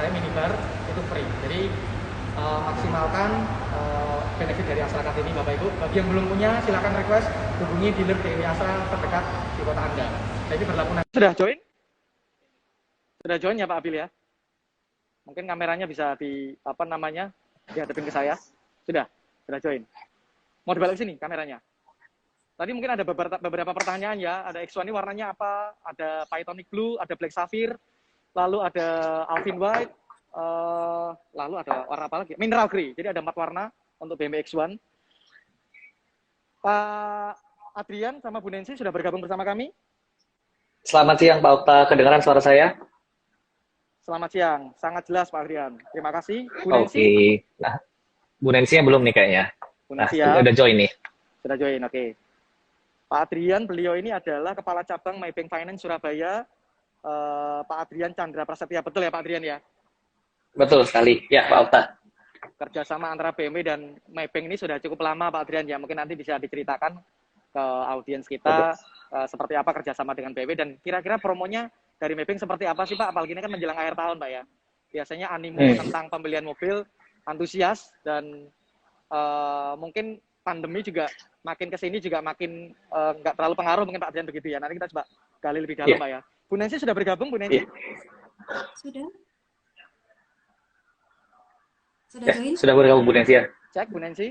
namanya minibar, itu free. Jadi maksimalkan benefit dari Astra Card ini Bapak Ibu. Bagi yang belum punya silakan request hubungi dealer BMW Astra terdekat di kota Anda. Jadi berlaku nanti. Sudah join? Sudah join ya Pak Abil ya? Mungkin kameranya bisa dihadapin ke saya. Sudah join. Mau dibalik sini kameranya. Tadi mungkin ada beberapa pertanyaan ya. Ada X1 ini warnanya apa? Ada Pythonic Blue, ada Black Sapphire, lalu ada Alpine White, lalu ada warna apa lagi? Mineral Grey. Jadi ada 4 warna untuk BMW X1. Pak Adrian sama Bu Nancy sudah bergabung bersama kami. Selamat siang Pak Okta, kedengaran suara saya? Selamat siang, sangat jelas Pak Adrian. Terima kasih. Bu Nancy. Oke. Nah, Bu Nancy-nya belum nih kayaknya. Bu Nah, Nancy ya. udah join nih. Sudah join, oke. Pak Adrian, beliau ini adalah Kepala Cabang Maybank Finance Surabaya. Pak Adrian Chandra Prasetya, betul ya Pak Adrian ya? Betul sekali, ya Pak Okta. Kerjasama antara BMW dan Maybank ini sudah cukup lama Pak Adrian ya. Mungkin nanti bisa diceritakan ke audiens kita seperti apa kerjasama dengan BMW dan kira-kira promonya dari Maybank seperti apa sih Pak? Apalagi ini kan menjelang akhir tahun Pak ya. Biasanya animo tentang pembelian mobil antusias dan mungkin pandemi juga makin kesini juga makin nggak terlalu pengaruh mungkin Pak Adrian begitu ya. Nanti kita coba gali lebih dalam Pak ya. Bu Nancy sudah bergabung Bu Nancy? Sudah. Sudah join? Sudah bergabung Bu Nancy ya? Cek Bu Nancy.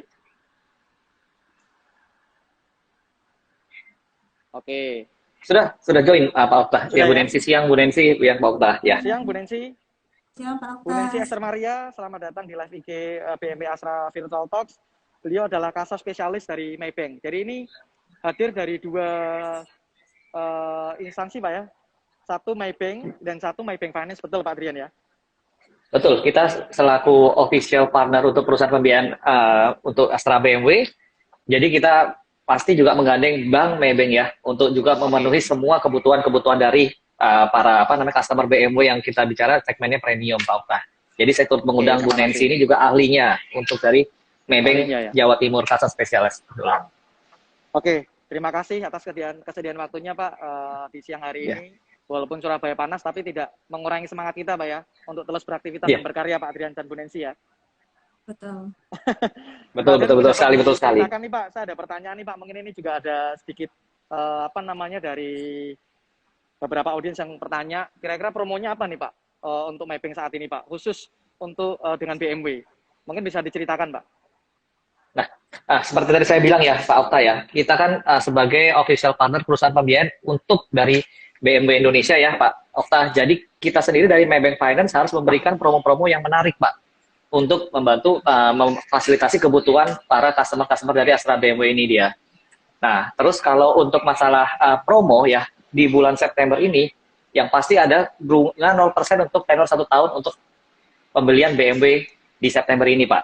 Oke. Sudah join Pak Okta. Ya Bu ya? Nancy siang, Bu Nancy, ya Pak Okta. Ya. Siang Bu Nancy. Siang Pak Okta. Bu Nancy Esther Maria, selamat datang di live IG BMW Astra Virtual Talks. Beliau adalah kasas spesialis dari Maybank. Jadi ini hadir dari 2 instansi Pak ya. Satu Maybank dan satu Maybank Finance, betul Pak Adrian ya? Betul, kita selaku official partner untuk perusahaan pembiayaan untuk Astra BMW. Jadi kita pasti juga menggandeng Bank Maybank ya untuk juga memenuhi semua kebutuhan-kebutuhan dari para customer BMW yang kita bicara segmennya premium Pak Okta. Jadi saya turut mengundang Bu Nancy ini juga ahlinya untuk dari Maybank Jawa Timur kasas spesialis. Oke, terima kasih atas kesediaan waktunya Pak di siang hari ini. Walaupun Surabaya panas, tapi tidak mengurangi semangat kita, Pak ya, untuk terus beraktivitas dan berkarya, Pak Adrian dan Bu Nancy ya. Betul. betul sekali. Silakan nih Pak, saya ada pertanyaan nih Pak. Mungkin ini juga ada sedikit dari beberapa audiens yang bertanya. Kira-kira promonya apa nih Pak untuk Maybank saat ini Pak, khusus untuk dengan BMW? Mungkin bisa diceritakan Pak. Nah, seperti tadi saya bilang ya Pak Okta ya, kita kan sebagai official partner perusahaan pembiayaan untuk dari BMW Indonesia ya Pak Okta. Jadi kita sendiri dari Maybank Finance harus memberikan promo-promo yang menarik Pak untuk membantu memfasilitasi kebutuhan para customer-customer dari Astra BMW ini dia. Nah, terus kalau untuk masalah promo ya di bulan September ini yang pasti ada bunga 0% untuk tenor 1 tahun untuk pembelian BMW di September ini Pak.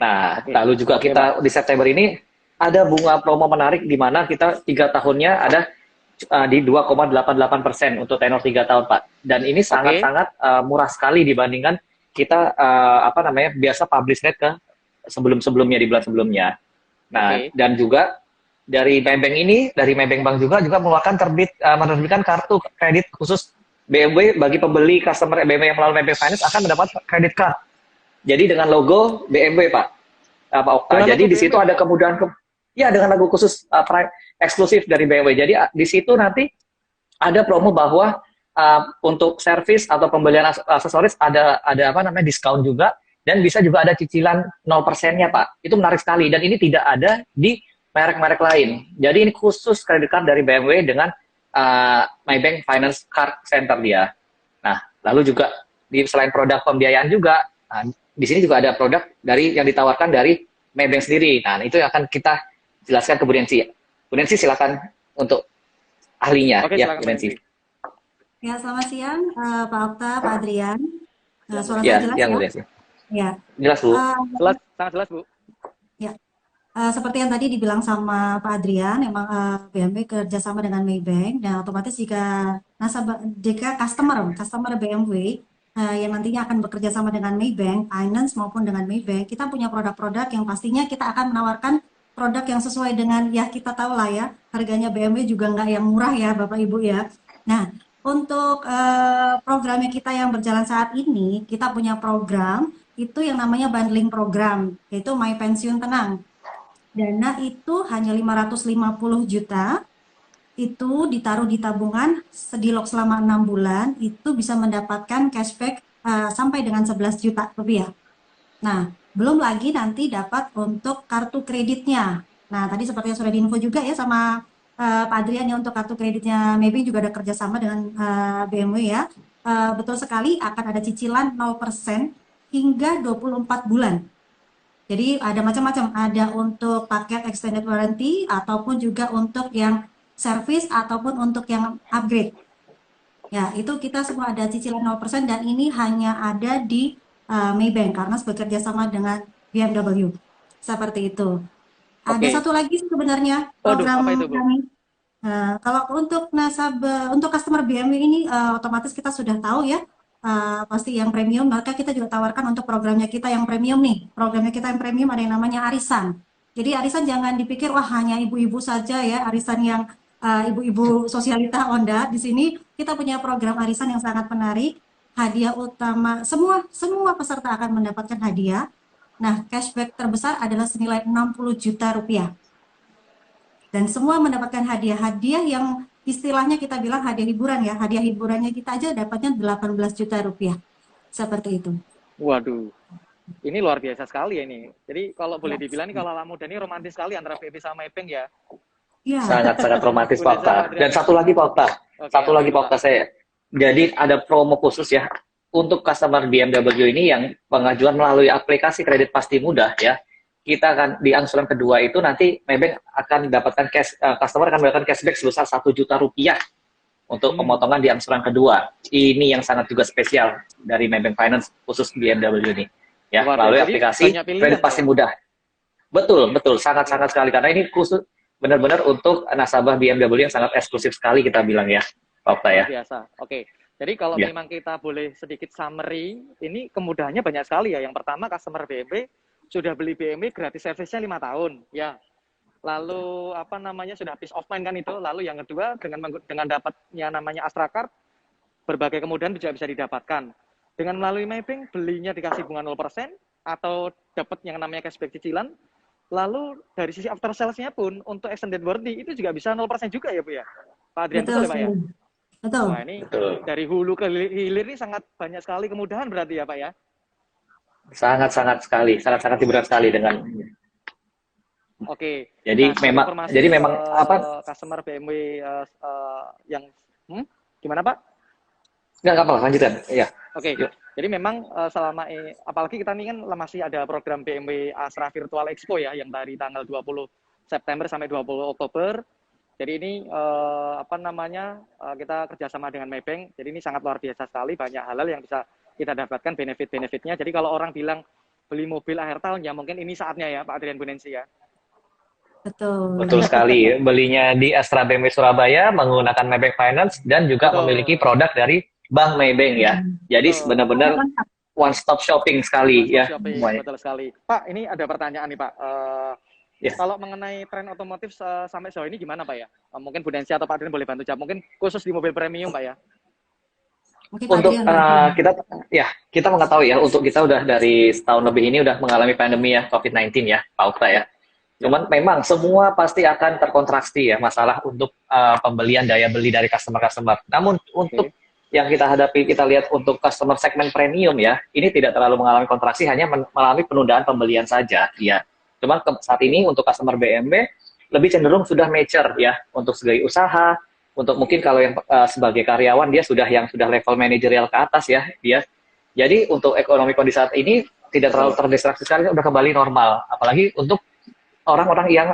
Nah, lalu juga kita di September ini ada bunga promo menarik di mana kita 3 tahunnya ada di 2,88% untuk tenor 3 tahun Pak. Dan ini sangat-sangat murah sekali dibandingkan kita biasa publish rate ke sebelum-sebelumnya di bulan sebelumnya. Nah, dan juga dari Maybank ini, dari Maybank Bank juga mengeluarkan menerbitkan kartu kredit khusus BMW bagi pembeli customer BMW yang melalui Maybank Finance akan mendapat kredit card. Jadi dengan logo BMW Pak Okta. Jadi di situ ada kemudahan dengan logo khusus eksklusif dari BMW. Jadi di situ nanti ada promo bahwa untuk servis atau pembelian aksesoris ada diskon juga dan bisa juga ada cicilan 0%-nya Pak. Itu menarik sekali dan ini tidak ada di merek-merek lain. Jadi ini khusus kredit card dari BMW dengan Maybank Finance Card Center dia. Nah, lalu juga selain produk pembiayaan juga di sini juga ada produk yang ditawarkan dari Maybank sendiri. Nah, itu yang akan kita jelaskan ke Bu Nancy. Bu Nancy silakan untuk ahlinya. Oke, ya, Bu Nancy. Ya, selamat siang Pak Okta, Pak Adrian. Suara ya, saya jelas ya? Bu Nancy. Ya. Jelas Bu. Sangat jelas Bu. Ya. Seperti yang tadi dibilang sama Pak Adrian, memang BMW kerjasama dengan Maybank dan otomatis jika customer BMW yang nantinya akan bekerja sama dengan Maybank Finance maupun dengan Maybank, kita punya produk-produk yang pastinya kita akan menawarkan produk yang sesuai dengan ya kita tahu lah ya harganya BMW juga nggak yang murah ya Bapak Ibu ya. Nah Untuk programnya kita yang berjalan saat ini, kita punya program itu yang namanya bundling program, yaitu My Pensiun Tenang. Dana itu hanya 550 juta, itu ditaruh di tabungan sedilok selama 6 bulan, itu bisa mendapatkan cashback sampai dengan 11 juta rupiah. Nah, belum lagi nanti dapat untuk kartu kreditnya. Nah, tadi seperti yang sudah diinfo juga ya sama Pak Adrian ya, untuk kartu kreditnya Maybank juga ada kerjasama dengan BMW ya. Betul sekali akan ada cicilan 0% hingga 24 bulan. Jadi ada macam-macam, ada untuk paket extended warranty ataupun juga untuk yang service ataupun untuk yang upgrade. Ya, itu kita semua ada cicilan 0% dan ini hanya ada di Maybank karena bekerja sama dengan BMW. Seperti itu. Ada Oke. satu lagi sebenarnya Waduh, apa program itu, Bu? kami. Kalau untuk nasabah, untuk customer BMW ini otomatis kita sudah tahu ya, pasti yang premium, maka kita juga tawarkan untuk programnya kita yang premium nih. Programnya kita yang premium ada yang namanya arisan. Jadi arisan jangan dipikir wah hanya ibu-ibu saja ya, arisan yang ibu-ibu sosialita Onda. Di sini kita punya program arisan yang sangat menarik. Hadiah utama semua semua peserta akan mendapatkan hadiah. Nah, cashback terbesar adalah senilai 60 juta rupiah. Dan semua mendapatkan hadiah-hadiah yang istilahnya kita bilang hadiah hiburan ya. Hadiah hiburannya kita aja dapatnya 18 juta rupiah. Seperti itu. Waduh, ini luar biasa sekali ya ini. Jadi kalau boleh Ya. dibilang nih, kalau anak muda ini romantis sekali antara BP sama Epeng ya. Ya, Sangat-sangat romantis Bu Pak Neza, Okta. Pak Dan Adrian. satu lagi Pak Okta, Oke, satu apa lagi itu, Pak Pak? Okta saya. Jadi ada promo khusus ya untuk customer BMW ini yang pengajuan melalui aplikasi kredit pasti mudah ya. Kita akan di angsuran kedua itu nanti Maybank akan mendapatkan customer akan mendapatkan cashback sebesar 1 juta rupiah untuk pemotongan di angsuran kedua. Ini yang sangat juga spesial dari Maybank Finance khusus BMW ini ya Luar biasa. melalui Jadi aplikasi banyak pilihan, kredit Pak pasti ya? mudah. Betul, betul, Oke, sangat-sangat sekali karena ini khusus benar-benar untuk nasabah BMW yang sangat eksklusif sekali kita bilang ya, Pak Okta luar ya. biasa. Oke. Jadi kalau Ya, memang kita boleh sedikit summary, ini kemudahannya banyak sekali ya. Yang pertama, customer BMW sudah beli BMW gratis servisnya 5 tahun. Ya, lalu apa namanya sudah peace of mind kan itu. Lalu yang kedua dengan dapatnya namanya Astra Card, berbagai kemudahan juga bisa didapatkan. Dengan melalui Maybank belinya dikasih bunga 0% atau dapat yang namanya cashback cicilan. Lalu dari sisi after sales-nya pun untuk extended warranty itu juga bisa 0% juga ya Bu ya. Pak Adrian betul betul ya Pak ya? sekali. Betul. Wah ini betul. dari hulu ke hilir ini sangat banyak sekali kemudahan berarti ya Pak ya. Sangat-sangat sekali, sangat-sangat hiburan sekali dengan Oke. jadi Nah sebagai memang informasi jadi memang apa customer BMW yang gimana Pak? nggak apa lanjutan. Iya. Oke, Yuk. jadi memang selama ini, apalagi kita ini kan masih ada program BMW Astra Virtual Expo ya, yang dari tanggal 20 September sampai 20 Oktober. Jadi ini apa namanya kita kerjasama dengan Maybank. Jadi ini sangat luar biasa sekali, banyak hal-hal yang bisa kita dapatkan benefit-benefitnya. Jadi kalau orang bilang beli mobil akhir tahun, ya mungkin ini saatnya ya Pak Adrian Bunensi ya. Betul. Betul sekali. Belinya di Astra BMW Surabaya menggunakan Maybank Finance dan juga memiliki Betul, produk dari Bank Maybank ya. Jadi betul. Sangat benar-benar lengkap. one stop shopping One sekali stop ya shopping, semuanya. betul sekali. Pak, ini ada pertanyaan nih Pak. Ya. Kalau mengenai tren otomotif sampai sejauh ini gimana Pak ya? Mungkin Bu Nancy atau Pak Adrian boleh bantu jawab. Mungkin khusus di mobil premium Pak ya? Mungkin Pak Untuk Adrian mungkin. kita mengetahui ya untuk kita udah dari setahun lebih ini udah mengalami pandemi ya COVID-19 ya Pak Okta ya. Ya, Cuman memang semua pasti akan terkontraksi ya masalah untuk pembelian daya beli dari customer-customer. Namun untuk oke. yang kita hadapi, kita lihat untuk customer segmen premium ya, ini tidak terlalu mengalami kontraksi, hanya mengalami penundaan pembelian saja ya. Cuman saat ini untuk customer BMW lebih cenderung sudah mature ya untuk segi usaha, untuk mungkin kalau yang sebagai karyawan dia sudah level manajerial ke atas ya dia. Jadi untuk ekonomi kondisi saat ini tidak terlalu terdistraksi sekali, udah kembali normal. Apalagi untuk orang-orang yang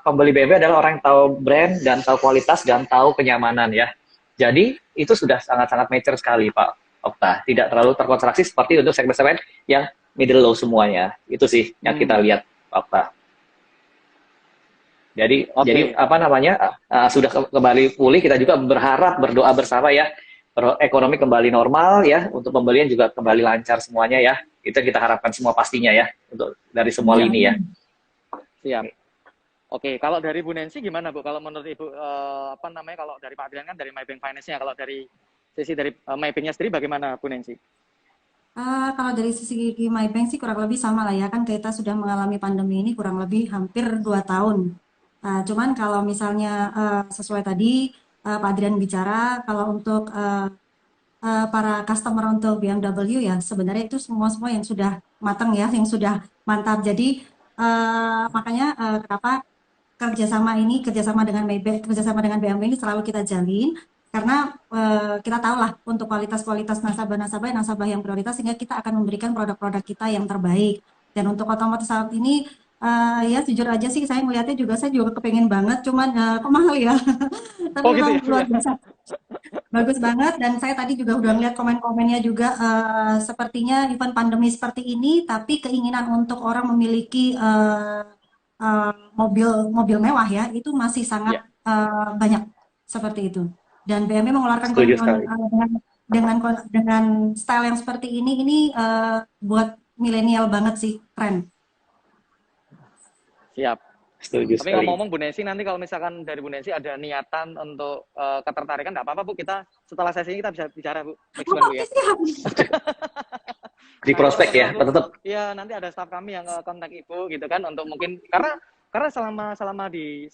pembeli BMW adalah orang yang tahu brand dan tahu kualitas dan tahu kenyamanan ya. Jadi itu sudah sangat-sangat mature sekali Pak Okta. Tidak terlalu terkonstruksi seperti untuk segmen-segmen yang middle low semuanya. Itu sih yang kita lihat Pak Okta. Jadi apa namanya sudah kembali pulih. Kita juga berdoa bersama ya ekonomi kembali normal ya untuk pembelian juga kembali lancar semuanya ya. Itu kita harapkan semua pastinya ya untuk dari semua Ya, lini ya. Siap. Oke, kalau dari Bu Nancy gimana Bu? Kalau menurut Ibu apa namanya kalau dari Pak Adrian kan dari Maybank Finance-nya, kalau dari sisi dari mappingnya sendiri bagaimana Bu Nancy? Kalau dari sisi Maybank sih kurang lebih sama lah ya, kan kita sudah mengalami pandemi ini kurang lebih hampir 2 tahun. Cuman kalau misalnya sesuai tadi Pak Adrian bicara, kalau untuk para customer untuk BMW ya sebenarnya itu semua yang sudah matang ya, yang sudah mantap. Jadi makanya kenapa kerjasama dengan Maybank, kerjasama dengan BMW ini selalu kita jalin karena kita tahu lah untuk kualitas-kualitas nasabah yang prioritas sehingga kita akan memberikan produk-produk kita yang terbaik. Dan untuk otomotif saat ini ya jujur aja sih saya melihatnya juga saya juga kepengen banget cuman kok mahal ya. Tapi Oh gitu memang ya Bu luar ya. biasa bagus banget dan saya tadi juga udah ngeliat komen-komennya juga sepertinya event pandemi seperti ini tapi keinginan untuk orang memiliki mobil mobil mewah ya itu masih sangat Iya, banyak seperti itu dan BMW mengeluarkan Setuju sekali. dengan style yang seperti ini buat milenial banget sih keren. siap. Setuju Tapi sekali. ngomong-ngomong Bu Nancy, nanti kalau misalkan dari Bu Nancy ada niatan untuk ketertarikan, nggak apa-apa Bu, kita setelah sesi ini kita bisa bicara Bu, Maxman Bu Oke ya. siap. Di Nanti prospek ya, siapa tahu, tetap. ya nanti ada staff kami yang kontak Ibu gitu kan untuk mungkin karena selama di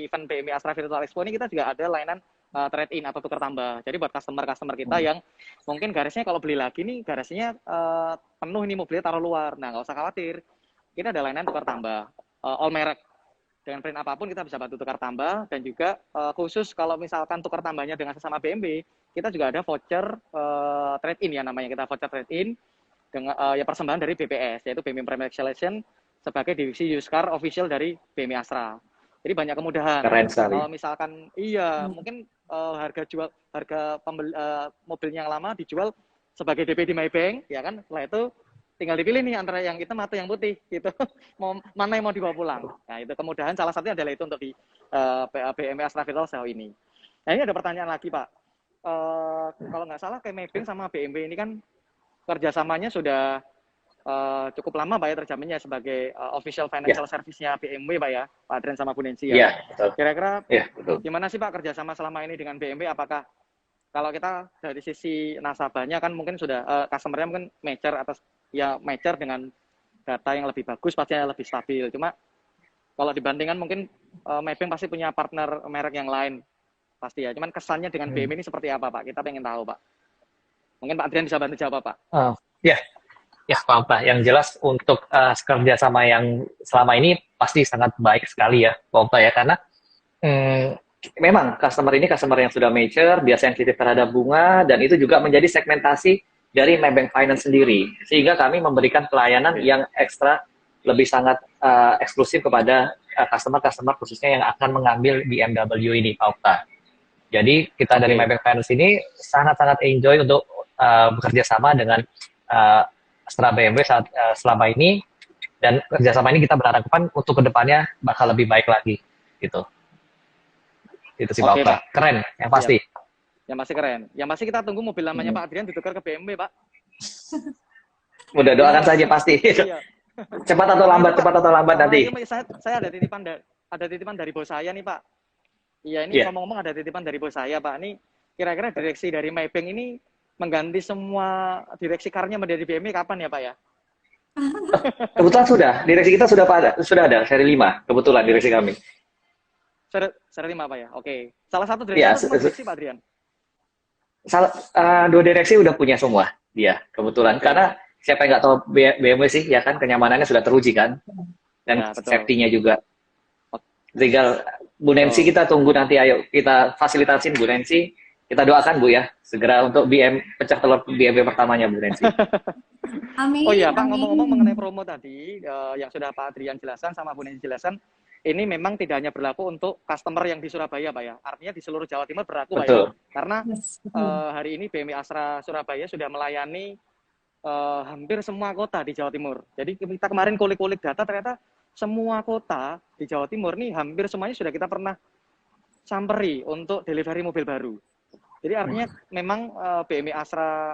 event BMI Astra Virtual Expo ini kita juga ada layanan trade in atau tukar tambah. Jadi buat customer kita yang mungkin garasinya kalau beli lagi nih garasinya penuh ini mobilnya taruh luar. Nah nggak usah khawatir, kita ada layanan tukar tambah all merek dengan print apapun kita bisa bantu tukar tambah dan juga khusus kalau misalkan tukar tambahnya dengan sesama BMW kita juga ada voucher trade in ya namanya kita voucher trade in dengan ya persembahan dari BPS yaitu BMW Premier Selection sebagai divisi used car official dari BMW Astra. Jadi banyak kemudahan. Keren sekali. Kalau misalkan mungkin harga mobilnya yang lama dijual sebagai DP di Maybank ya kan. Setelah itu tinggal dipilih nih antara yang hitam atau yang putih gitu. Mana yang mau dibawa pulang. Nah, itu kemudahan salah satunya adalah itu untuk di BMW Astra Virtual sejauh ini. Nah, ini ada pertanyaan lagi, Pak. Kalau nggak salah kayak Maybank sama BMW ini kan kerjasamanya sudah cukup lama Pak ya terjaminnya sebagai official financial service-nya BMW Pak ya, Pak Adrian sama Bu Nancy ya. Iya, betul. Kira-kira Iya, betul. gimana sih Pak kerjasama selama ini dengan BMW? Apakah kalau kita dari sisi nasabahnya kan mungkin sudah customer-nya mungkin mature dengan data yang lebih bagus pastinya lebih stabil. Cuma kalau dibandingkan mungkin Maybank pasti punya partner merek yang lain pasti ya. Cuman kesannya dengan BMW ini seperti apa Pak? Kita pengen tahu Pak. Mungkin Pak Adrian bisa bantu jawab Pak. Ya, ya Pak. Yang jelas untuk kerjasama yang selama ini pasti sangat baik sekali ya Pak ya karena memang customer ini customer yang sudah mature, dia sensitif terhadap bunga, dan itu juga menjadi segmentasi dari Maybank Finance sendiri. Sehingga kami memberikan pelayanan yang ekstra, lebih sangat eksklusif kepada customer-customer khususnya yang akan mengambil BMW ini, Pak Okta. Jadi kita dari Maybank Finance ini sangat-sangat enjoy untuk bekerja sama dengan Astra BMW selama ini, dan kerjasama ini kita berharapkan untuk kedepannya bakal lebih baik lagi, gitu. Itu sih Pak Okta. Keren, yang pasti. Yang pasti keren. Yang pasti kita tunggu mobil lamanya Pak Adrian ditukar ke BMW, Pak. Mudah doakan saja pasti. Iya. Cepat atau lambat nanti. Saya ada titipan dari bos saya nih, Pak. Iya, ini ngomong-ngomong ada titipan dari bos saya, Pak. Ini kira-kira direksi dari Maybank ini mengganti semua direksi karnya menjadi BMW kapan ya, Pak ya? Kebetulan sudah. Direksi kita sudah ada seri 5 kebetulan direksi kami. Seri 5 Pak ya? Oke. Salah satu direksi direksi Pak Adrian? Dua direksi udah punya semua dia kebetulan. Karena siapa yang nggak tahu BMW sih ya kan, kenyamanannya sudah teruji kan, dan safety-nya juga. Tinggal Bu Nancy kita tunggu nanti, ayo kita fasilitasin Bu Nancy, kita doakan Bu ya segera untuk pecah telur BMW pertamanya Bu Nancy. Amin. Oh iya Pak, ngomong-ngomong mengenai promo tadi yang sudah Pak Adrian jelaskan sama Bu Nancy jelaskan, ini memang tidak hanya berlaku untuk customer yang di Surabaya Pak ya, artinya di seluruh Jawa Timur berlaku Pak ya. Karena hari ini BMW Astra Surabaya sudah melayani hampir semua kota di Jawa Timur. Jadi kita kemarin kulik-kulik data, ternyata semua kota di Jawa Timur nih hampir semuanya sudah kita pernah samperi untuk delivery mobil baru. Jadi artinya memang BMW Astra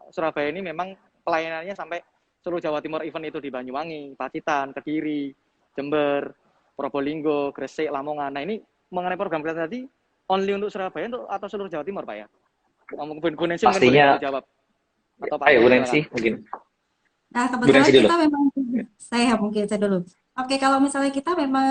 Surabaya ini memang pelayanannya sampai seluruh Jawa Timur, event itu di Banyuwangi, Pacitan, Kediri, Jember, Probolinggo, Gresik, Lamongan. Nah ini mengenai program kita tadi only untuk Surabaya atau seluruh Jawa Timur Pak ya? Ngomong Bu Nancy mungkin boleh Pastinya, jawab atau Pak ayo Bu Adrian Nancy silakan. mungkin. Nah, Bu kebetulan Nancy dulu. kita memang, saya dulu. Oke, kalau misalnya kita memang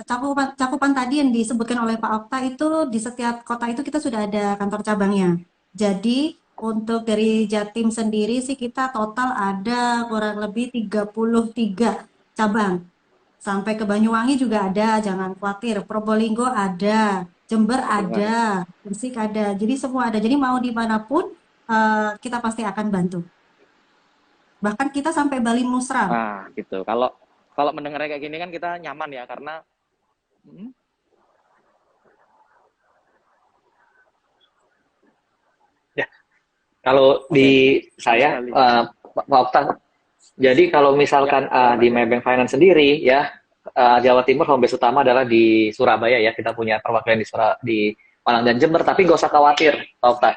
cakupan cakupan tadi yang disebutkan oleh Pak Okta itu di setiap kota itu kita sudah ada kantor cabangnya. Jadi untuk dari Jatim sendiri sih kita total ada kurang lebih 33 cabang. Sampai ke Banyuwangi juga ada, jangan khawatir. Probolinggo ada, Jember Boleh, ada. ada, Gresik ada. Jadi semua ada. Jadi mau dimanapun kita pasti akan bantu. Bahkan kita sampai Bali Musra. Nah, gitu. Kalau kalau mendengar kayak gini kan kita nyaman ya karena hmm, Ya, kalau oke, di bagus saya, sekali. Pak Okta, jadi kalau Ya, misalkan di silakan. Maybank Finance sendiri ya, Jawa Timur home base utama adalah di Surabaya ya. Kita punya perwakilan di Malang dan Jember, tapi nggak usah khawatir, Pak Okta.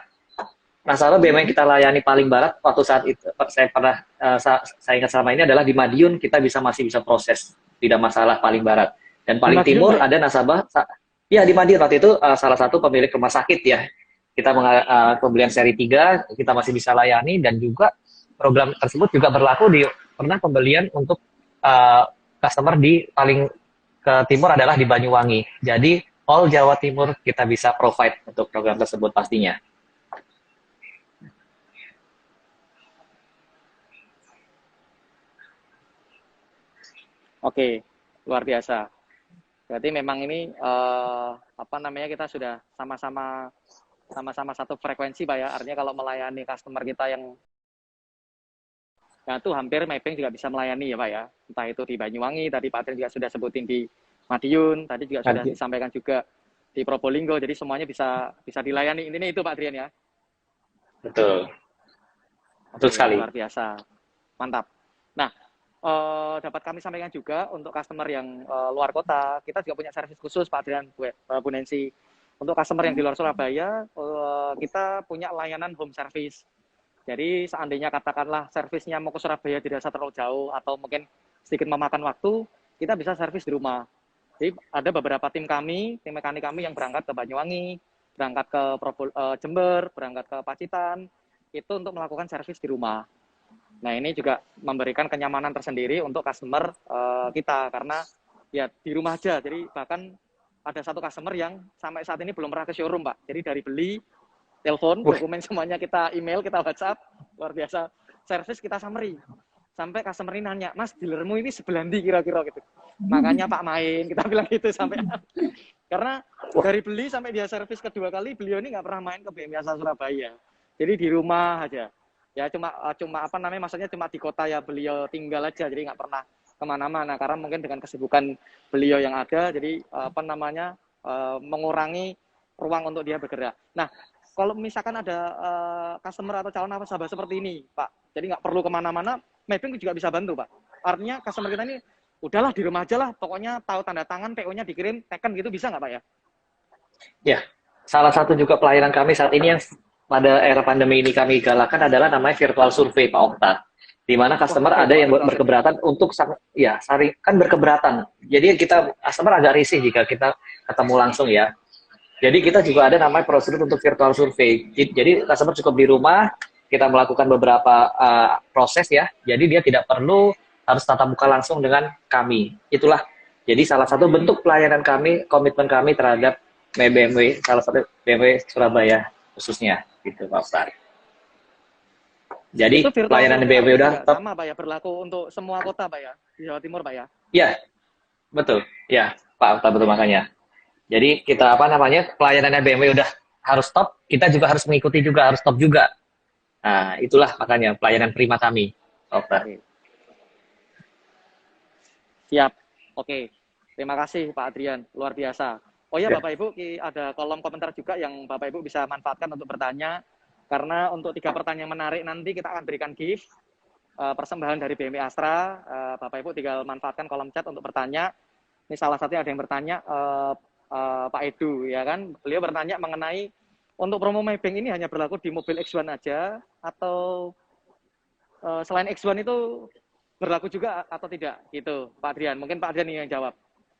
Nasabah BUMN yang Hmm. kita layani paling barat waktu saat itu saya pernah saya ingat selama ini adalah di Madiun kita masih bisa proses, tidak masalah paling barat. Dan Di paling Madiun, Pak timur ya? ada nasabah ya di Madiun waktu itu salah satu pemilik rumah sakit ya. Kita pembelian seri 3 kita masih bisa layani dan juga program tersebut juga berlaku di pernah pembelian untuk customer di paling ke timur adalah di Banyuwangi. Jadi all Jawa Timur kita bisa provide untuk program tersebut pastinya. Oke, luar biasa. Berarti memang ini apa namanya kita sudah sama-sama satu frekuensi Pak ya. Artinya kalau melayani customer kita yang nah itu hampir Maybank juga bisa melayani ya Pak ya. Entah itu di Banyuwangi, tadi Pak Adrian juga sudah sebutin di Madiun, tadi juga sudah disampaikan juga di Probolinggo. Jadi semuanya bisa bisa dilayani. Intinya itu Pak Adrian ya. Betul. Betul Oke, sekali. luar biasa. Mantap. Nah, dapat kami sampaikan juga untuk customer yang luar kota, kita juga punya servis khusus Pak Adrian, Bu Nancy. Untuk customer yang di luar Surabaya, kita punya layanan home service. Jadi seandainya katakanlah servisnya mau ke Surabaya tidak usah terlalu jauh atau mungkin sedikit memakan waktu, kita bisa servis di rumah. Jadi ada beberapa tim kami, tim mekanik kami yang berangkat ke Banyuwangi, berangkat ke Jember, berangkat ke Pacitan, itu untuk melakukan servis di rumah. Nah ini juga memberikan kenyamanan tersendiri untuk customer kita karena ya di rumah aja. Jadi bahkan ada satu customer yang sampai saat ini belum pernah ke showroom Pak. Jadi dari beli, telepon, Wah, dokumen semuanya kita email, kita WhatsApp, luar biasa. Service kita summary. Sampai customer ini nanya, Mas dealermu ini sebelah ndi kira-kira gitu. Makanya Pak main, kita bilang gitu sampai karena wah, dari beli sampai dia servis kedua kali beliau ini nggak pernah main ke BMI Asal Surabaya. Jadi di rumah aja. Ya cuma apa namanya maksudnya cuma di kota ya beliau tinggal aja jadi nggak pernah kemana-mana karena mungkin dengan kesibukan beliau yang ada jadi apa namanya mengurangi ruang untuk dia bergerak. Nah kalau misalkan ada customer atau calon nasabah seperti ini Pak, jadi nggak perlu kemana-mana, Mapping juga bisa bantu Pak. Artinya customer kita ini udahlah di rumah aja lah, pokoknya tahu tanda tangan, PO-nya dikirim, teken gitu bisa nggak Pak ya? ya. Salah satu juga pelayanan kami saat ini yang pada era pandemi ini kami galakan adalah namanya virtual survey Pak Okta. Di mana Wah customer oke ada Pak, yang virtual survey. berkeberatan untuk ya saring kan berkeberatan. Jadi kita customer agak risih jika kita ketemu langsung ya. Jadi kita juga ada namanya prosedur untuk virtual survey. Jadi customer cukup di rumah, kita melakukan beberapa proses ya. Jadi dia tidak perlu harus tatap muka langsung dengan kami. Itulah jadi salah satu bentuk pelayanan kami, komitmen kami terhadap BMW, salah satu BMW Surabaya khususnya, gitu Pak Ustaz. Itu Jadi virtual pelayanan survey BMW artinya udah juga top. sama Pak ya, berlaku untuk semua kota Pak ya, di Jawa Timur Pak ya? Ya, betul. Ya, Pak Ustaz, betul makanya. Jadi kita apa namanya pelayanannya BMW udah harus top, kita juga harus mengikuti juga harus top juga. Nah, itulah makanya pelayanan prima kami, Okta. Oke, siap. Oke, terima kasih Pak Adrian, luar biasa. Oh ya Ya, Bapak Ibu, ada kolom komentar juga yang Bapak Ibu bisa manfaatkan untuk bertanya. Karena untuk 3 pertanyaan menarik nanti kita akan berikan gift persembahan dari BMW Astra. Bapak Ibu tinggal manfaatkan kolom chat untuk bertanya. Ini salah satunya ada yang bertanya Pak Edu ya kan. Beliau bertanya mengenai untuk promo Maybank ini hanya berlaku di mobil X1 aja atau selain X1 itu berlaku juga atau tidak gitu Pak Adrian. Mungkin Pak Adrian yang jawab.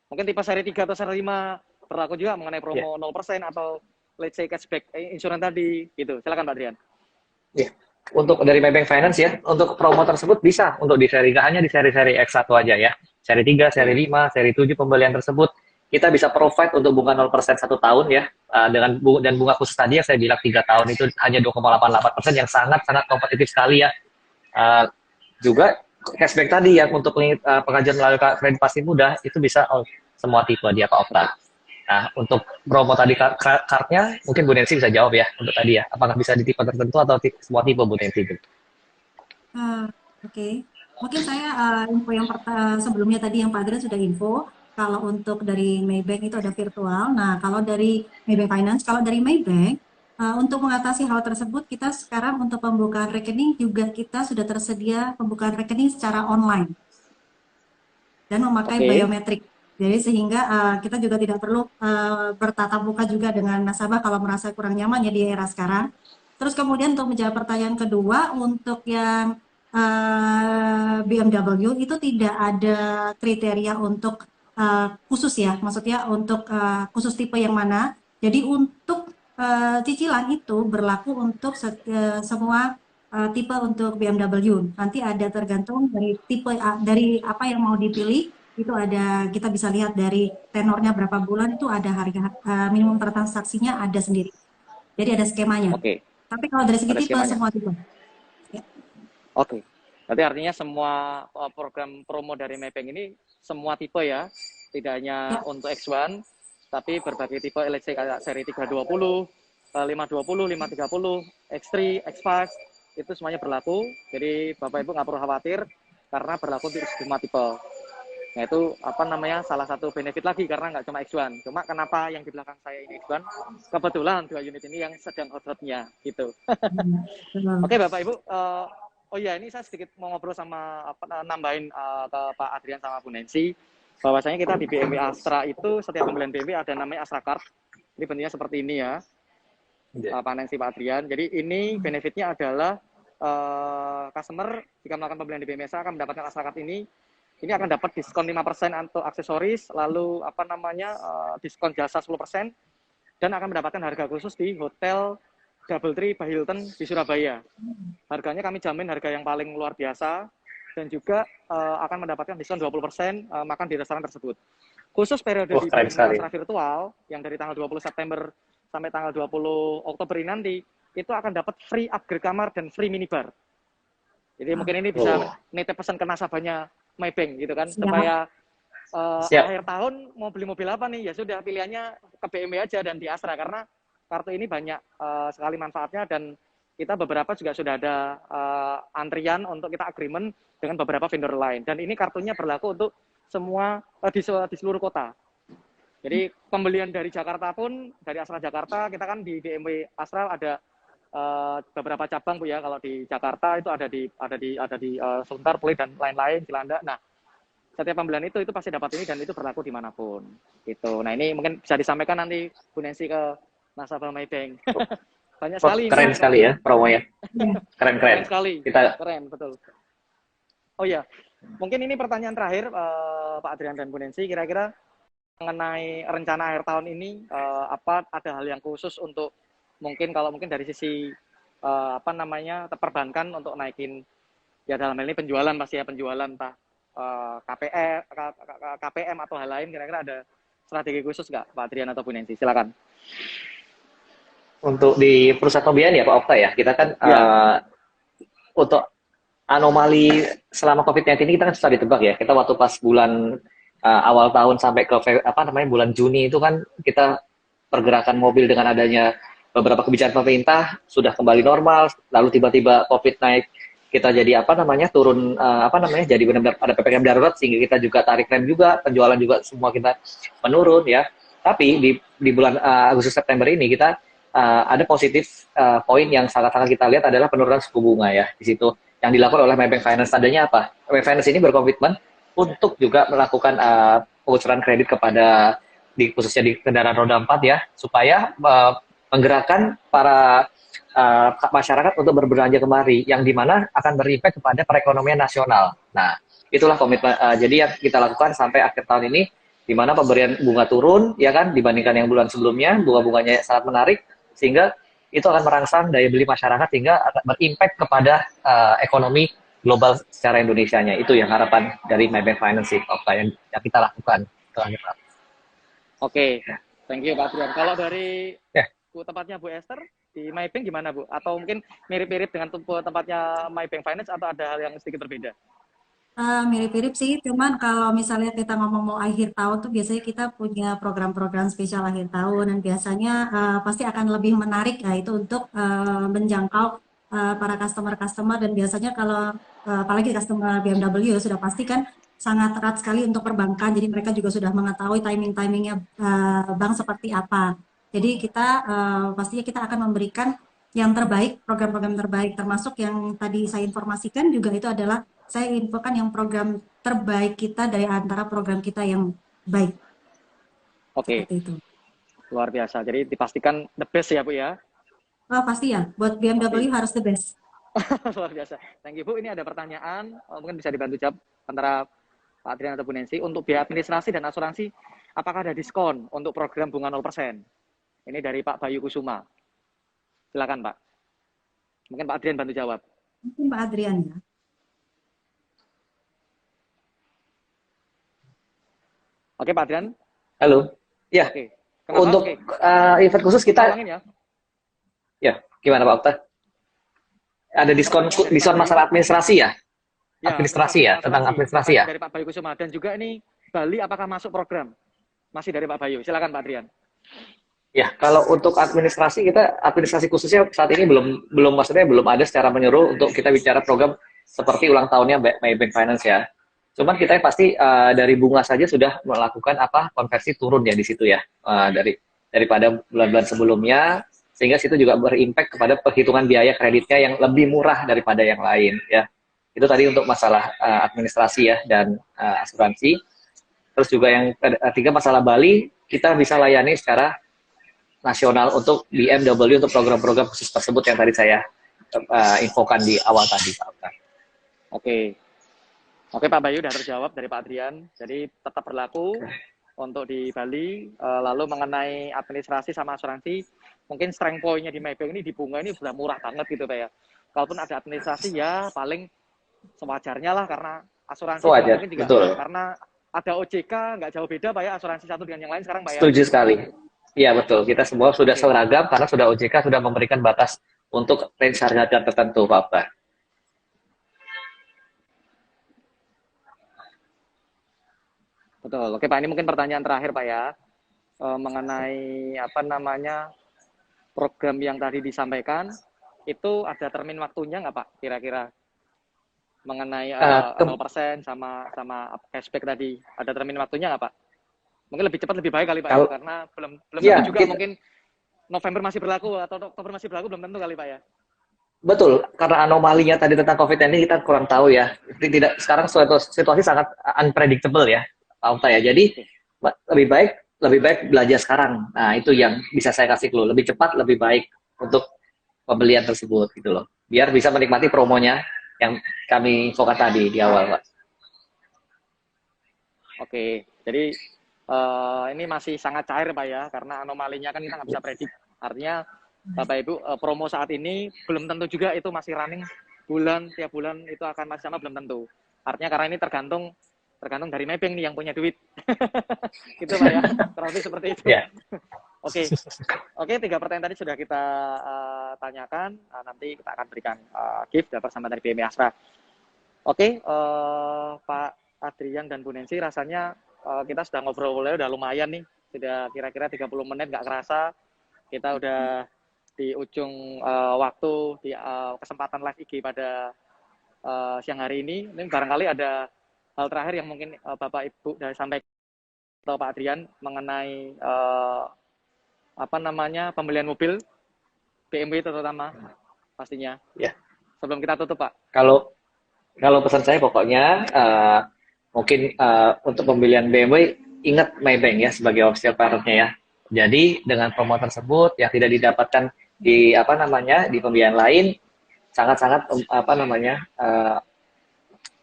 Mungkin tipe seri 3 atau seri 5 berlaku juga mengenai ya. promo 0% atau let's say cashback insurance tadi gitu. Silakan Pak Adrian. Iya. Untuk dari Maybank Finance ya, untuk promo tersebut bisa untuk di seri, nggak hanya di seri-seri X1 aja ya. Seri 3, seri 5, seri 7 pembelian tersebut kita bisa provide untuk bunga 0% 1 tahun ya, dengan dan bunga khusus tadi yang saya bilang 3 tahun itu hanya 2,88% yang sangat-sangat kompetitif sekali ya. Juga cashback tadi yang untuk pengajuan melalui kredit pasti mudah itu bisa semua tipe dia Pak Okta. Nah, untuk promo tadi cardnya, mungkin Bu Nancy bisa jawab ya untuk tadi ya. Apakah bisa di tipe tertentu atau semua tipe Bu Nancy? Oke. Mungkin saya info yang sebelumnya tadi yang Pak Adrian sudah info. Kalau untuk dari Maybank itu ada virtual. Nah, kalau dari Maybank Finance, kalau dari Maybank, untuk mengatasi hal tersebut, kita sekarang untuk pembukaan rekening juga kita sudah tersedia pembukaan rekening secara online dan memakai biometrik. Jadi sehingga kita juga tidak perlu bertatap muka juga dengan nasabah kalau merasa kurang nyaman ya di era sekarang. Terus kemudian untuk menjawab pertanyaan kedua, untuk yang BMW itu tidak ada kriteria untuk khusus ya, maksudnya untuk khusus tipe yang mana. Jadi untuk cicilan itu berlaku untuk semua tipe untuk BMW. Nanti ada tergantung dari tipe dari apa yang mau dipilih. Itu ada, kita bisa lihat dari tenornya berapa bulan, itu ada harga minimum transaksinya ada sendiri. Jadi ada skemanya. Tapi kalau dari segi tipe, semua tipe. Ya. Oke. Berarti artinya semua program promo dari Maybank ini semua tipe ya, tidak hanya untuk X1, tapi berbagai tipe, let's say kayak seri 320, 520, 530, X3, X5, itu semuanya berlaku. Jadi Bapak Ibu nggak perlu khawatir karena berlaku untuk semua tipe. Nah itu salah satu benefit lagi karena nggak cuma X1. Cuma kenapa yang di belakang saya ini X1? Kebetulan 2 unit ini yang sedang hot-hotnya gitu. Oke Bapak Ibu, oh iya ini saya sedikit mau ngobrol sama nambahin ke Pak Adrian sama Bu Nancy. Bahwasanya kita di BMW Astra itu setiap pembelian BMW ada namanya Astra Card. Ini bentuknya seperti ini ya. Pak Nancy, Pak Adrian. Jadi ini benefitnya adalah customer jika melakukan pembelian di BMW Astra akan mendapatkan Astra Card ini. Ini akan dapat diskon 5% untuk aksesoris, lalu diskon jasa 10%, dan akan mendapatkan harga khusus di Hotel Doubletree by Hilton di Surabaya. Harganya kami jamin harga yang paling luar biasa, dan juga akan mendapatkan diskon 20% makan di restoran tersebut. Khusus periode di Astra virtual, yang dari tanggal 20 September sampai tanggal 20 Oktober ini nanti, itu akan dapat free upgrade kamar dan free minibar. Jadi mungkin ini bisa nitip pesan ke nasabahnya Maybank gitu kan, supaya akhir tahun mau beli mobil apa nih, ya sudah pilihannya ke BMW aja dan di Astra, karena kartu ini banyak sekali manfaatnya, dan kita beberapa juga sudah ada antrian untuk kita agreement dengan beberapa vendor lain, dan ini kartunya berlaku untuk semua di seluruh kota. Jadi pembelian dari Jakarta pun, dari Astra Jakarta, kita kan di BMW Astra ada beberapa cabang Bu ya. Kalau di Jakarta itu ada di Sunter, Pluit dan lain-lain, Cilandak. Nah, setiap pembelian itu pasti dapat ini, dan itu berlaku dimanapun. Gitu. Nah ini mungkin bisa disampaikan nanti Bu Nancy ke nasabah Maybank. Banyak sekali. Keren sekali ya promonya. Keren sekali. Keren betul. Oh ya, mungkin ini pertanyaan terakhir Pak Adrian dan Bu Nancy. Kira-kira mengenai rencana akhir tahun ini, apa ada hal yang khusus untuk mungkin dari sisi perbankan untuk naikin, ya dalam hal ini penjualan pasti ya, penjualan entah KPM atau hal lain, kira-kira ada strategi khusus nggak Pak Adrian atau Bu Nancy? Silakan. Untuk di perusahaan pembiayaan ya Pak Okta ya, kita kan untuk anomali selama COVID-19 ini kita kan susah ditebak ya. Kita waktu pas bulan awal tahun sampai ke bulan Juni itu kan kita pergerakan mobil dengan adanya beberapa kebijakan pemerintah sudah kembali normal, lalu tiba-tiba COVID naik, kita jadi turun jadi benar-benar ada PPKM darurat, sehingga kita juga tarik rem juga, penjualan juga semua kita menurun ya. Tapi di bulan Agustus September ini kita ada positif poin yang sangat-sangat kita lihat adalah penurunan suku bunga ya di situ yang dilakukan oleh Maybank Finance. Tadinya apa? Maybank Finance ini berkomitmen untuk juga melakukan pengucuran kredit kepada khususnya di kendaraan roda 4 ya, supaya menggerakkan para masyarakat untuk berbelanja kemari, yang dimana akan berimpact kepada perekonomian nasional. Nah, itulah komitmen. Jadi yang kita lakukan sampai akhir tahun ini, di mana pemberian bunga turun, ya kan, dibandingkan yang bulan sebelumnya, bunga-bunganya sangat menarik, sehingga itu akan merangsang daya beli masyarakat, sehingga akan berimpact kepada ekonomi global secara Indonesianya. Itu yang harapan dari Maybank Finance sih, yang kita lakukan. Oke, thank you Pak Adrian. Kalau dari Ya. tempatnya Bu Esther di Maybank gimana Bu? Atau mungkin mirip-mirip dengan tempatnya Maybank Finance atau ada hal yang sedikit berbeda? Mirip-mirip sih, cuman kalau misalnya kita ngomong mau akhir tahun tuh biasanya kita punya program-program spesial akhir tahun dan biasanya pasti akan lebih menarik ya itu untuk menjangkau para customer-customer dan biasanya kalau apalagi customer BMW sudah pasti kan sangat erat sekali untuk perbankan, jadi mereka juga sudah mengetahui timing-timingnya bank seperti apa. Jadi kita pastinya kita akan memberikan yang terbaik, program-program terbaik, termasuk yang tadi saya informasikan juga itu adalah saya infokan yang program terbaik kita dari antara program kita yang baik. Oke, Seperti itu. luar biasa. Jadi dipastikan the best ya Bu ya? Oh, pasti ya, buat BMW harus the best. Luar biasa. Thank you Bu. Ini ada pertanyaan, mungkin bisa dibantu jawab antara Pak Adrian atau Bu Nancy. Untuk biaya administrasi dan asuransi, apakah ada diskon untuk program bunga 0%? Ini dari Pak Bayu Kusuma. Silakan Pak. Mungkin Pak Adrian bantu jawab. Mungkin Pak Adrian ya. Oke Pak Adrian. Halo. Ya. Oke. Kenapa? Untuk event khusus kita, ya, gimana Pak Okta? Ada diskon masalah administrasi ya? Administrasi ya, tentang administrasi ya. Dari Pak Bayu Kusuma. Dan juga ini Bali apakah masuk program? Masih dari Pak Bayu. Silakan Pak Adrian. Ya, kalau untuk administrasi khususnya saat ini maksudnya belum ada secara menyeluruh untuk kita bicara program seperti ulang tahunnya Maybank Finance ya. Cuman kita pasti dari bunga saja sudah melakukan konversi turun ya di situ ya, daripada bulan-bulan sebelumnya, sehingga situ juga berimpact kepada perhitungan biaya kreditnya yang lebih murah daripada yang lain ya. Itu tadi untuk masalah administrasi ya dan asuransi. Terus juga yang ketiga masalah Bali, kita bisa layani secara nasional untuk BMW untuk program-program khusus tersebut yang tadi saya infokan di awal tadi Pak Okta. Oke Pak Bayu sudah terjawab dari Pak Adrian. Jadi tetap berlaku untuk di Bali. Lalu mengenai administrasi sama asuransi, mungkin strength point-nya di Maybank ini di bunga ini sudah murah banget gitu Pak ya. Kalaupun ada administrasi ya paling sewajarnya lah, karena asuransi mungkin juga betul. Karena ada OJK nggak jauh beda Pak ya, asuransi satu dengan yang lain sekarang Pak ya. Setuju sekali. Iya betul, kita semua sudah seragam karena sudah OJK sudah memberikan batas untuk range harga tertentu Pak. Betul. Oke Pak, ini mungkin pertanyaan terakhir Pak ya, mengenai program yang tadi disampaikan, itu ada termin waktunya nggak Pak kira-kira? Mengenai 0% sama cashback tadi, ada termin waktunya nggak Pak? Mungkin lebih cepat lebih baik kali Pak ya, karena belum tentu juga mungkin November masih berlaku atau Oktober masih berlaku, belum tentu kali Pak ya. Betul, karena anomalinya tadi tentang COVID-19 kita kurang tahu ya. Sekarang situasi sangat unpredictable ya, Pak Okta ya. Jadi lebih baik belajar sekarang. Nah, itu yang bisa saya kasih clue. Lebih cepat, lebih baik untuk pembelian tersebut gitu loh. Biar bisa menikmati promonya yang kami infokan tadi di awal, Pak. Oke, jadi ini masih sangat cair Pak ya, karena anomalinya kan kita nggak bisa predik. Artinya Bapak Ibu, promo saat ini belum tentu juga itu masih running tiap bulan itu akan masih sama, belum tentu. Artinya karena ini tergantung dari Maybank nih yang punya duit. Gitu Pak ya, kurang lebih seperti itu. Yeah. Oke, 3 pertanyaan tadi sudah kita tanyakan. Nanti kita akan berikan gift dapat sama dari BMI Astra. Oke, Pak Adrian dan Bu Nancy, rasanya kita sudah ngobrol-ngobrol udah lumayan nih. Sudah kira-kira 30 menit, nggak kerasa. Kita udah di ujung waktu di kesempatan live IG pada siang hari ini. Ini barangkali ada hal terakhir yang mungkin Bapak Ibu dari sampai atau Pak Adrian mengenai pembelian mobil BMW terutama pastinya. Ya. Sebelum kita tutup Pak. Kalau pesan saya pokoknya mungkin untuk pembelian BMW ingat Maybank ya sebagai official partnernya ya. Jadi dengan promo tersebut yang tidak didapatkan di di pembiayaan lain sangat-sangat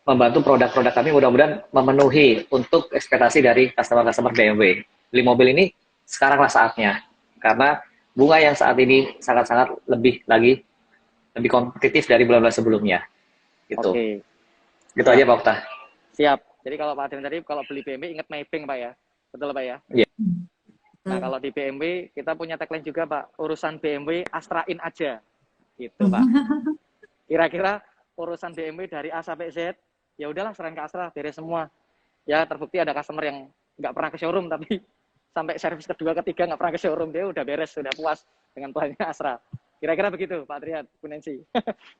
membantu produk-produk kami mudah-mudahan memenuhi untuk ekspektasi dari customer-customer BMW. Beli mobil ini sekaranglah saatnya, karena bunga yang saat ini sangat-sangat lebih kompetitif dari bulan-bulan sebelumnya. Gitu. Oke. Gitu aja Pak Okta. Siap. Jadi kalau Pak Adrian tadi kalau beli BMW ingat Maybank Pak ya. Betul Pak ya? Iya. Nah, kalau di BMW kita punya tagline juga Pak, urusan BMW Astrain aja. Gitu Pak. Kira-kira urusan BMW dari A sampai Z, ya udahlah serahin ke Astra, beres semua. Ya terbukti ada customer yang nggak pernah ke showroom tapi sampai servis kedua ketiga nggak pernah ke showroom, dia udah beres, sudah puas dengan pelayannya Astra. Kira-kira begitu Pak Adrian, Bu Nancy.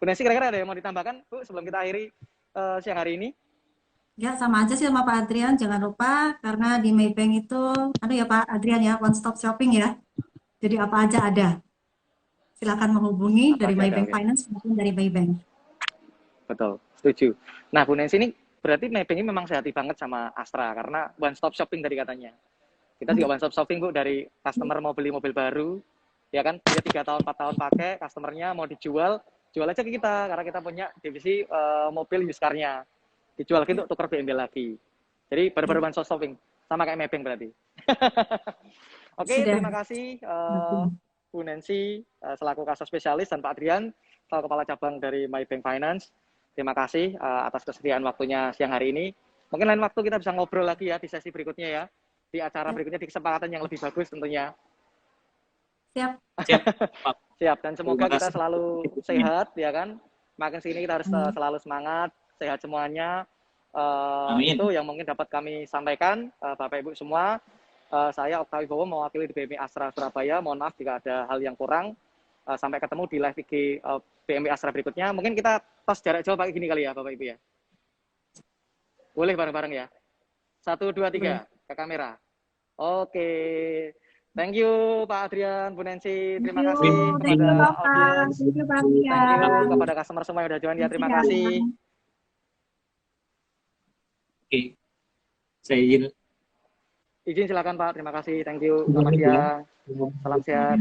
Bu Nancy kira-kira ada yang mau ditambahkan Bu sebelum kita akhiri siang hari ini? Ya, sama aja sih sama Pak Adrian. Jangan lupa karena di Maybank itu, ya Pak Adrian ya, one stop shopping ya. Jadi apa aja ada. Silakan menghubungi Apa dari aja ada, Maybank oke. Finance maupun dari Maybank. Betul, setuju. Nah, Bu Nancy ini berarti Maybank ini memang sehati banget sama Astra karena one stop shopping tadi katanya. Kita juga one stop shopping Bu, dari customer mau beli mobil baru, ya kan, dia 3 tahun 4 tahun pakai, customernya mau dijual, jual aja ke kita karena kita punya divisi mobil used car-nya. Dijual lagi untuk tukar BMW lagi. Jadi benar-benar one stop shopping, sama kayak Maybank berarti. Oke, Sudah. terima kasih Bu Nancy selaku kasar spesialis dan Pak Adrian selaku kepala cabang dari Maybank Finance. Terima kasih atas kesediaan waktunya siang hari ini. Mungkin lain waktu kita bisa ngobrol lagi ya di sesi berikutnya ya. Di acara berikutnya di kesempatan yang lebih bagus tentunya. Siap. Siap. Siap, dan semoga Terima kita kasih. selalu sehat ya kan. Makin sini kita harus selalu semangat, sehat semuanya. Amin. Itu yang mungkin dapat kami sampaikan Bapak Ibu semua. Saya Okta Wibowo mewakili di BMW Astra Surabaya. Mohon maaf jika ada hal yang kurang. Sampai ketemu di live IG BMW Astra berikutnya. Mungkin kita tos jarak jauh pakai gini kali ya Bapak Ibu ya. Boleh bareng-bareng ya. 1, 2, 3 ke kamera. Oke. Thank you Pak Adrian, Bu Nancy. Terima kasih Thank you kepada Bapak. audiens. Thank you Pak Thank you Adrian. kepada customer semua yang udah join ya. Terima Siang. kasih. Oke. Saya izin. Izin silakan Pak. Terima kasih. Thank you. Selamat siang. Salam sehat.